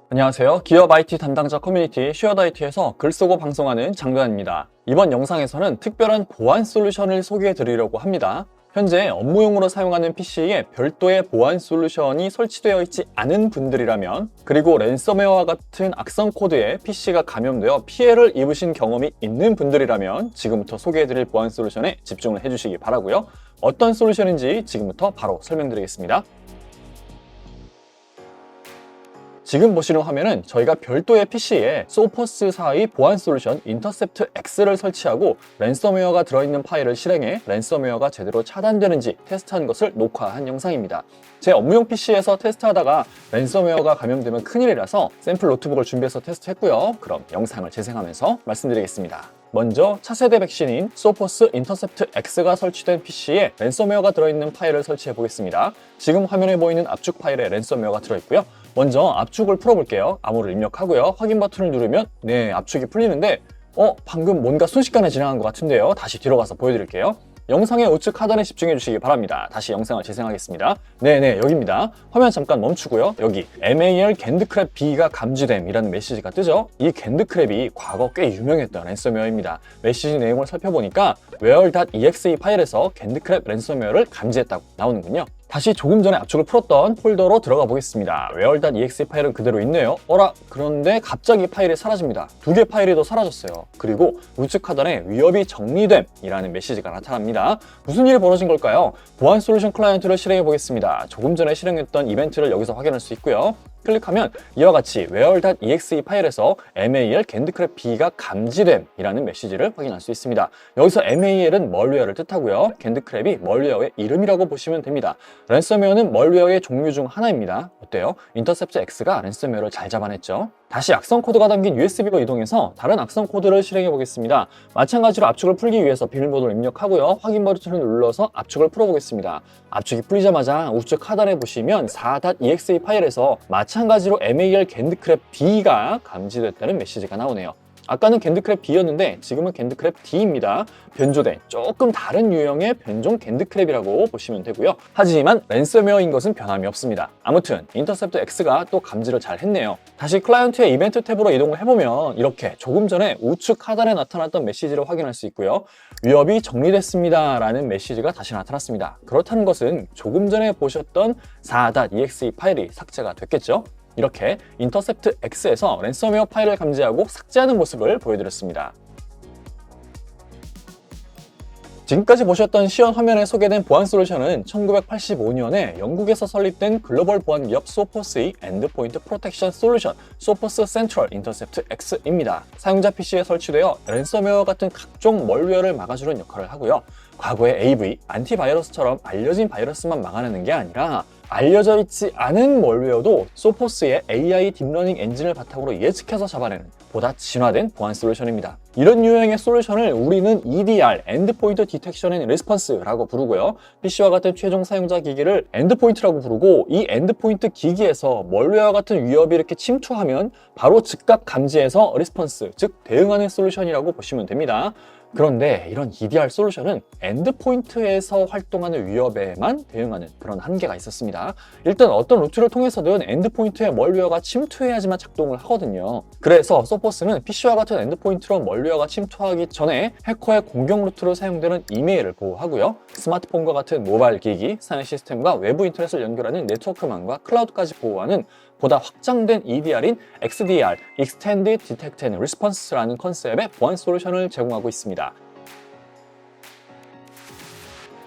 안녕하세요. 기업 IT 담당자 커뮤니티 쉐어드IT에서 글 쓰고 방송하는 장도연입니다. 이번 영상에서는 특별한 보안 솔루션을 소개해 드리려고 합니다. 현재 업무용으로 사용하는 PC에 별도의 보안 솔루션이 설치되어 있지 않은 분들이라면, 그리고 랜섬웨어와 같은 악성 코드에 PC가 감염되어 피해를 입으신 경험이 있는 분들이라면 지금부터 소개해 드릴 보안 솔루션에 집중을 해 주시기 바라고요. 어떤 솔루션인지 지금부터 바로 설명드리겠습니다. 지금 보시는 화면은 저희가 별도의 PC에 소포스사의 보안 솔루션 인터셉트 X를 설치하고 랜섬웨어가 들어있는 파일을 실행해 랜섬웨어가 제대로 차단되는지 테스트한 것을 녹화한 영상입니다. 제 업무용 PC에서 테스트하다가 랜섬웨어가 감염되면 큰일이라서 샘플 노트북을 준비해서 테스트했고요. 그럼 영상을 재생하면서 말씀드리겠습니다. 먼저 차세대 백신인 소포스 인터셉트 X가 설치된 PC에 랜섬웨어가 들어있는 파일을 설치해 보겠습니다. 지금 화면에 보이는 압축 파일에 랜섬웨어가 들어있고요. 먼저 압축을 풀어볼게요. 암호를 입력하고요. 확인 버튼을 누르면 압축이 풀리는데 방금 뭔가 순식간에 지나간 것 같은데요. 다시 뒤로 가서 보여드릴게요. 영상의 우측 하단에 집중해 주시기 바랍니다. 다시 영상을 재생하겠습니다. 여기입니다. 화면 잠깐 멈추고요. 여기 MAL 겐드크랩 B가 감지됨 이라는 메시지가 뜨죠. 이 겐드크랩이 과거 꽤 유명했던 랜섬웨어입니다. 메시지 내용을 살펴보니까 where.exe 파일에서 겐드크랩 랜섬웨어를 감지했다고 나오는군요. 다시 조금 전에 압축을 풀었던 폴더로 들어가 보겠습니다. where.exe 파일은 그대로 있네요. 그런데 갑자기 파일이 사라집니다. 두 개 파일이 더 사라졌어요. 그리고 우측 하단에 위협이 정리됨 이라는 메시지가 나타납니다. 무슨 일이 벌어진 걸까요? 보안 솔루션 클라이언트를 실행해 보겠습니다. 조금 전에 실행했던 이벤트를 여기서 확인할 수 있고요. 클릭하면 이와 같이 where.exe 파일에서 MAL 겐드크랩 B가 감지됨 이라는 메시지를 확인할 수 있습니다. 여기서 MAL은 멀웨어를 뜻하고요. 겐드크랩이 멀웨어의 이름이라고 보시면 됩니다. 랜섬웨어는 멀웨어의 종류 중 하나입니다. 어때요? 인터셉트 X가 랜섬웨어를 잘 잡아냈죠? 다시 악성 코드가 담긴 USB로 이동해서 다른 악성 코드를 실행해 보겠습니다. 마찬가지로 압축을 풀기 위해서 비밀번호를 입력하고요. 확인 버튼을 눌러서 압축을 풀어보겠습니다. 압축이 풀리자마자 우측 하단에 보시면 4.exe 파일에서 마찬가지로 MAL 겐드크랩 B가 감지됐다는 메시지가 나오네요. 아까는 겐드크랩 B였는데 지금은 겐드크랩 D입니다. 변조된 조금 다른 유형의 변종 겐드크랩이라고 보시면 되고요. 하지만 랜섬웨어인 것은 변함이 없습니다. 아무튼 인터셉트 X가 또 감지를 잘 했네요. 다시 클라이언트의 이벤트 탭으로 이동을 해보면 이렇게 조금 전에 우측 하단에 나타났던 메시지를 확인할 수 있고요. 위협이 정리됐습니다 라는 메시지가 다시 나타났습니다. 그렇다는 것은 조금 전에 보셨던 4.exe 파일이 삭제가 됐겠죠? 이렇게 인터셉트 X에서 랜섬웨어 파일을 감지하고 삭제하는 모습을 보여드렸습니다. 지금까지 보셨던 시연 화면에 소개된 보안 솔루션은 1985년에 영국에서 설립된 글로벌 보안 기업 소포스의 엔드포인트 프로텍션 솔루션 소포스 센트럴 인터셉트 X입니다. 사용자 PC에 설치되어 랜섬웨어 같은 각종 멀웨어를 막아주는 역할을 하고요. 과거의 AV, 안티바이러스처럼 알려진 바이러스만 막아내는 게 아니라 알려져 있지 않은 멀웨어도 소포스의 AI 딥러닝 엔진을 바탕으로 예측해서 잡아내는 보다 진화된 보안 솔루션입니다. 이런 유형의 솔루션을 우리는 EDR, 엔드포인트 디텍션 앤 리스폰스라고 부르고요. PC와 같은 최종 사용자 기기를 엔드포인트라고 부르고, 이 엔드포인트 기기에서 멀웨어와 같은 위협이 이렇게 침투하면 바로 즉각 감지해서 리스폰스, 즉 대응하는 솔루션이라고 보시면 됩니다. 그런데 이런 EDR 솔루션은 엔드포인트에서 활동하는 위협에만 대응하는 그런 한계가 있었습니다. 일단 어떤 루트를 통해서든 엔드포인트에 멀웨어가 침투해야지만 작동을 하거든요. 그래서 소포스는 PC와 같은 엔드포인트로 멀웨어가 침투하기 전에 해커의 공격 루트로 사용되는 이메일을 보호하고요. 스마트폰과 같은 모바일 기기, 사내 시스템과 외부 인터넷을 연결하는 네트워크망과 클라우드까지 보호하는 보다 확장된 EDR인 XDR, Extended Detect and Response라는 컨셉의 보안 솔루션을 제공하고 있습니다.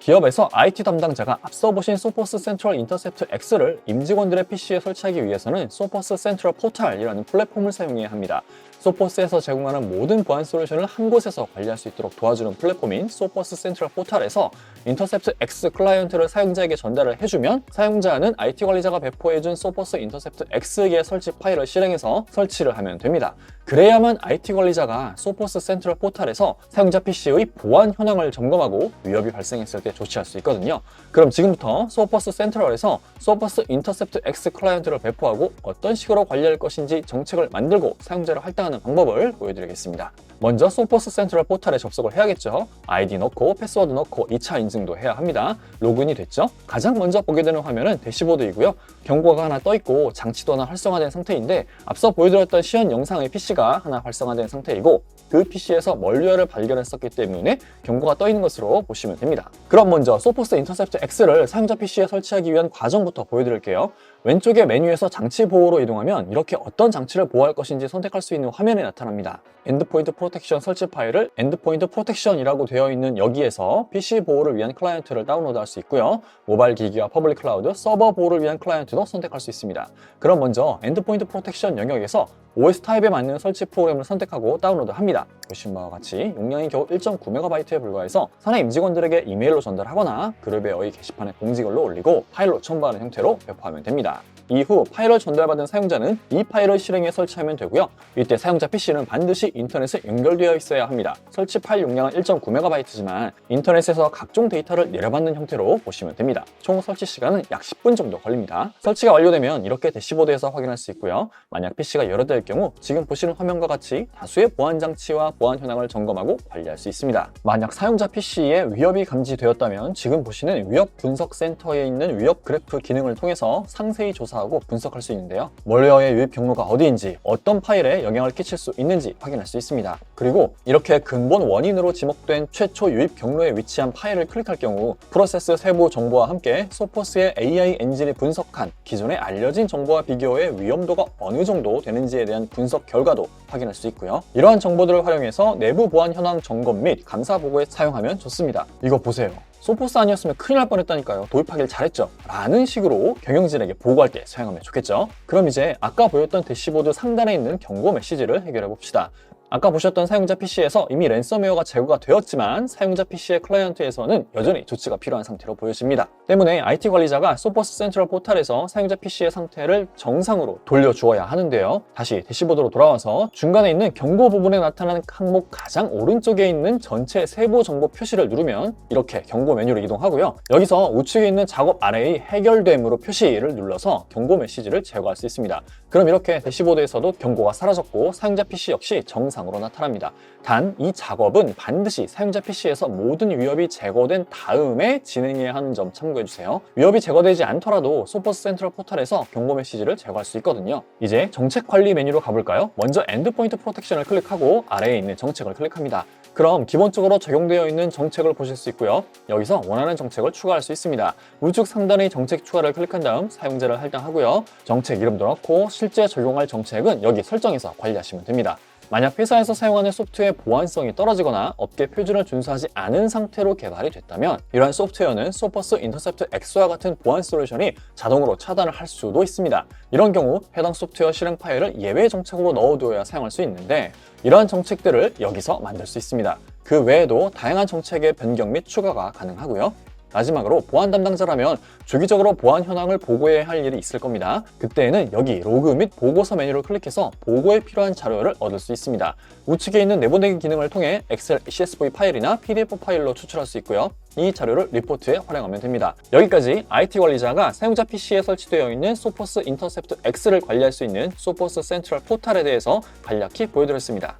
기업에서 IT 담당자가 앞서 보신 소포스 센트럴 인터셉트 X를 임직원들의 PC에 설치하기 위해서는 소포스 센트럴 포탈이라는 플랫폼을 사용해야 합니다. 소포스에서 제공하는 모든 보안 솔루션을 한 곳에서 관리할 수 있도록 도와주는 플랫폼인 소포스 센트럴 포탈에서 인터셉트 X 클라이언트를 사용자에게 전달을 해주면 사용자는 IT 관리자가 배포해준 소포스 인터셉트 X의 설치 파일을 실행해서 설치를 하면 됩니다. 그래야만 IT 관리자가 소포스 센트럴 포탈에서 사용자 PC의 보안 현황을 점검하고 위협이 발생했을 때 조치할 수 있거든요. 그럼 지금부터 소포스 센트럴에서 소포스 인터셉트 X 클라이언트를 배포하고 어떤 식으로 관리할 것인지 정책을 만들고 사용자를 할당하는 하는 방법을 보여드리겠습니다. 먼저 소포스 센트럴 포털에 접속을 해야겠죠. 아이디 넣고 패스워드 넣고 2차 인증도 해야 합니다. 로그인이 됐죠? 가장 먼저 보게 되는 화면은 대시보드이고요. 경고가 하나 떠있고 장치도 하나 활성화된 상태인데 앞서 보여드렸던 시연 영상의 PC가 하나 활성화된 상태이고 그 PC에서 멀웨어를 발견했었기 때문에 경고가 떠있는 것으로 보시면 됩니다. 그럼 먼저 소포스 인터셉트 X를 사용자 PC에 설치하기 위한 과정부터 보여드릴게요. 왼쪽의 메뉴에서 장치 보호로 이동하면 이렇게 어떤 장치를 보호할 것인지 선택할 수 있는 화면이 나타납니다. 엔드포인트 프로텍션 설치 파일을 엔드포인트 프로텍션이라고 되어 있는 여기에서 PC 보호를 위한 클라이언트를 다운로드할 수 있고요. 모바일 기기와 퍼블릭 클라우드, 서버 보호를 위한 클라이언트도 선택할 수 있습니다. 그럼 먼저 엔드포인트 프로텍션 영역에서 OS 타입에 맞는 설치 프로그램을 선택하고 다운로드합니다. 보신 바와 같이 용량이 겨우 1.9MB에 불과해서 사내 임직원들에게 이메일로 전달하거나 그룹의 어이 게시판에 공지글로 올리고 파일로 첨부하는 형태로 배포하면 됩니다. 이후 파일을 전달받은 사용자는 이 파일을 실행해 설치하면 되고요. 이때 사용자 PC는 반드시 인터넷에 연결되어 있어야 합니다. 설치 파일 용량은 1.9MB지만 인터넷에서 각종 데이터를 내려받는 형태로 보시면 됩니다. 총 설치 시간은 약 10분 정도 걸립니다. 설치가 완료되면 이렇게 대시보드에서 확인할 수 있고요. 만약 PC가 여러 대일 경우 지금 보시는 화면과 같이 다수의 보안 장치와 보안 현황을 점검하고 관리할 수 있습니다. 만약 사용자 PC에 위협이 감지되었다면 지금 보시는 위협 분석 센터에 있는 위협 그래프 기능을 통해서 상세히 조사하고 분석할 수 있는데요. 멀웨어의 유입 경로가 어디인지, 어떤 파일에 영향을 끼칠 수 있는지 확인할 수 있습니다. 그리고 이렇게 근본 원인으로 지목된 최초 유입 경로에 위치한 파일을 클릭할 경우 프로세스 세부 정보와 함께 소포스의 AI 엔진이 분석한 기존에 알려진 정보와 비교해 위험도가 어느 정도 되는지에 대한 분석 결과도 확인할 수 있고요. 이러한 정보들을 활용해서 내부 보안 현황 점검 및 감사 보고에 사용하면 좋습니다. 이거 보세요. 소포스 아니었으면 큰일 날 뻔했다니까요. 도입하길 잘했죠. 라는 식으로 경영진에게 보고할 때 사용하면 좋겠죠. 그럼 이제 아까 보였던 대시보드 상단에 있는 경고 메시지를 해결해 봅시다. 아까 보셨던 사용자 PC에서 이미 랜섬웨어가 제거가 되었지만 사용자 PC의 클라이언트에서는 여전히 조치가 필요한 상태로 보여집니다. 때문에 IT 관리자가 소포스 센트럴 포털에서 사용자 PC의 상태를 정상으로 돌려주어야 하는데요. 다시 대시보드로 돌아와서 중간에 있는 경고 부분에 나타나는 항목 가장 오른쪽에 있는 전체 세부 정보 표시를 누르면 이렇게 경고 메뉴로 이동하고요. 여기서 우측에 있는 작업 아래의 해결됨으로 표시를 눌러서 경고 메시지를 제거할 수 있습니다. 그럼 이렇게 대시보드에서도 경고가 사라졌고 사용자 PC 역시 정상으로 나타납니다. 단 이 작업은 반드시 사용자 PC에서 모든 위협이 제거된 다음에 진행해야 하는 점 참고해주세요. 위협이 제거되지 않더라도 소포스 센트럴 포털에서 경고 메시지를 제거할 수 있거든요. 이제 정책 관리 메뉴로 가볼까요? 먼저 엔드포인트 프로텍션을 클릭하고 아래에 있는 정책을 클릭합니다. 그럼 기본적으로 적용되어 있는 정책을 보실 수 있고요. 여기서 원하는 정책을 추가할 수 있습니다. 우측 상단의 정책 추가를 클릭한 다음 사용자를 할당하고요. 정책 이름도 넣고 실제 적용할 정책은 여기 설정에서 관리하시면 됩니다. 만약 회사에서 사용하는 소프트웨어의 보안성이 떨어지거나 업계 표준을 준수하지 않은 상태로 개발이 됐다면 이러한 소프트웨어는 소포스 인터셉트 X와 같은 보안 솔루션이 자동으로 차단을 할 수도 있습니다. 이런 경우 해당 소프트웨어 실행 파일을 예외 정책으로 넣어두어야 사용할 수 있는데 이러한 정책들을 여기서 만들 수 있습니다. 그 외에도 다양한 정책의 변경 및 추가가 가능하고요. 마지막으로 보안 담당자라면 주기적으로 보안 현황을 보고해야 할 일이 있을 겁니다. 그때에는 여기 로그 및 보고서 메뉴를 클릭해서 보고에 필요한 자료를 얻을 수 있습니다. 우측에 있는 내보내기 기능을 통해 엑셀 CSV 파일이나 PDF 파일로 추출할 수 있고요. 이 자료를 리포트에 활용하면 됩니다. 여기까지 IT 관리자가 사용자 PC에 설치되어 있는 소포스 인터셉트 X를 관리할 수 있는 소포스 센트럴 포털에 대해서 간략히 보여드렸습니다.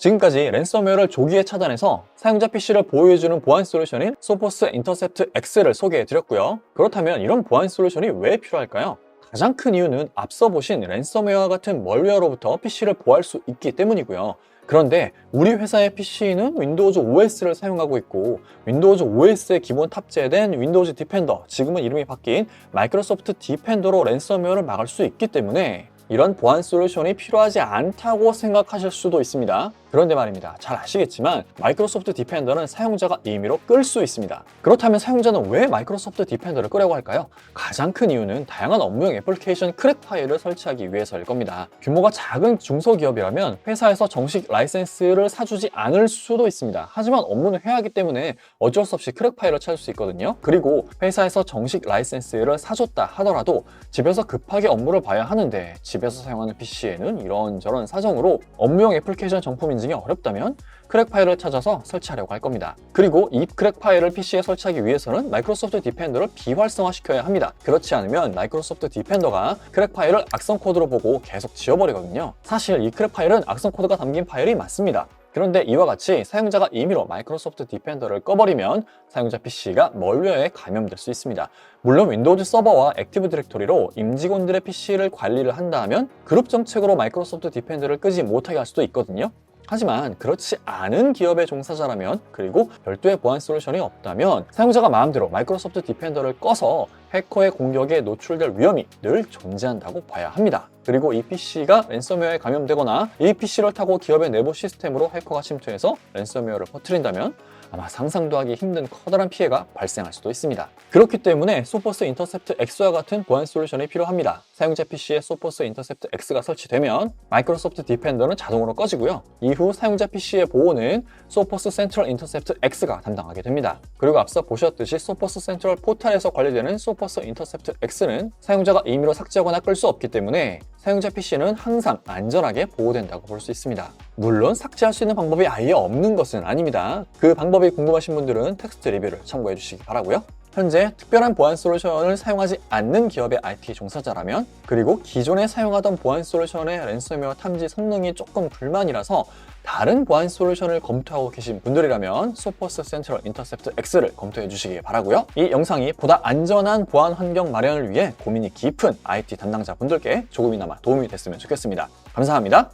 지금까지 랜섬웨어를 조기에 차단해서 사용자 PC를 보호해주는 보안 솔루션인 소포스 인터셉트 X를 소개해드렸고요. 그렇다면 이런 보안 솔루션이 왜 필요할까요? 가장 큰 이유는 앞서 보신 랜섬웨어와 같은 멀웨어로부터 PC를 보호할 수 있기 때문이고요. 그런데 우리 회사의 PC는 윈도우즈 OS를 사용하고 있고 윈도우즈 OS에 기본 탑재된 윈도우즈 디펜더, 지금은 이름이 바뀐 마이크로소프트 디펜더로 랜섬웨어를 막을 수 있기 때문에 이런 보안 솔루션이 필요하지 않다고 생각하실 수도 있습니다. 그런데 말입니다. 잘 아시겠지만 마이크로소프트 디펜더는 사용자가 임의로 끌 수 있습니다. 그렇다면 사용자는 왜 마이크로소프트 디펜더를 끄려고 할까요? 가장 큰 이유는 다양한 업무용 애플리케이션 크랙 파일을 설치하기 위해서일 겁니다. 규모가 작은 중소기업이라면 회사에서 정식 라이센스를 사주지 않을 수도 있습니다. 하지만 업무는 해야 하기 때문에 어쩔 수 없이 크랙 파일을 찾을 수 있거든요. 그리고 회사에서 정식 라이센스를 사줬다 하더라도 집에서 급하게 업무를 봐야 하는데 집에 집에서 사용하는 PC에는 이런저런 사정으로 업무용 애플리케이션 정품 인증이 어렵다면 크랙 파일을 찾아서 설치하려고 할 겁니다. 그리고 이 크랙 파일을 PC에 설치하기 위해서는 마이크로소프트 디펜더를 비활성화시켜야 합니다. 그렇지 않으면 마이크로소프트 디펜더가 크랙 파일을 악성 코드로 보고 계속 지워버리거든요. 사실 이 크랙 파일은 악성 코드가 담긴 파일이 맞습니다. 그런데 이와 같이 사용자가 임의로 마이크로소프트 디펜더를 꺼버리면 사용자 PC가 멀웨어에 감염될 수 있습니다. 물론 윈도우즈 서버와 액티브 디렉토리로 임직원들의 PC를 관리를 한다면 그룹 정책으로 마이크로소프트 디펜더를 끄지 못하게 할 수도 있거든요. 하지만 그렇지 않은 기업의 종사자라면, 그리고 별도의 보안 솔루션이 없다면 사용자가 마음대로 마이크로소프트 디펜더를 꺼서 해커의 공격에 노출될 위험이 늘 존재한다고 봐야 합니다. 그리고 이 PC가 랜섬웨어에 감염되거나 이 PC를 타고 기업의 내부 시스템으로 해커가 침투해서 랜섬웨어를 퍼뜨린다면 아마 상상도 하기 힘든 커다란 피해가 발생할 수도 있습니다. 그렇기 때문에 소포스 인터셉트 X와 같은 보안 솔루션이 필요합니다. 사용자 PC에 소포스 인터셉트 X가 설치되면 마이크로소프트 디펜더는 자동으로 꺼지고요. 이후 사용자 PC의 보호는 소포스 센트럴 인터셉트 X가 담당하게 됩니다. 그리고 앞서 보셨듯이 소포스 센트럴 포탈에서 관리되는 소포스 인터셉트 X는 사용자가 임의로 삭제하거나 끌 수 없기 때문에 사용자 PC는 항상 안전하게 보호된다고 볼 수 있습니다. 물론 삭제할 수 있는 방법이 아예 없는 것은 아닙니다. 그 방법이 궁금하신 분들은 텍스트 리뷰를 참고해 주시기 바라고요. 현재 특별한 보안 솔루션을 사용하지 않는 기업의 IT 종사자라면, 그리고 기존에 사용하던 보안 솔루션의 랜섬웨어 탐지 성능이 조금 불만이라서 다른 보안 솔루션을 검토하고 계신 분들이라면 소포스 센트럴 인터셉트 X를 검토해 주시기 바라고요. 이 영상이 보다 안전한 보안 환경 마련을 위해 고민이 깊은 IT 담당자 분들께 조금이나마 도움이 됐으면 좋겠습니다. 감사합니다.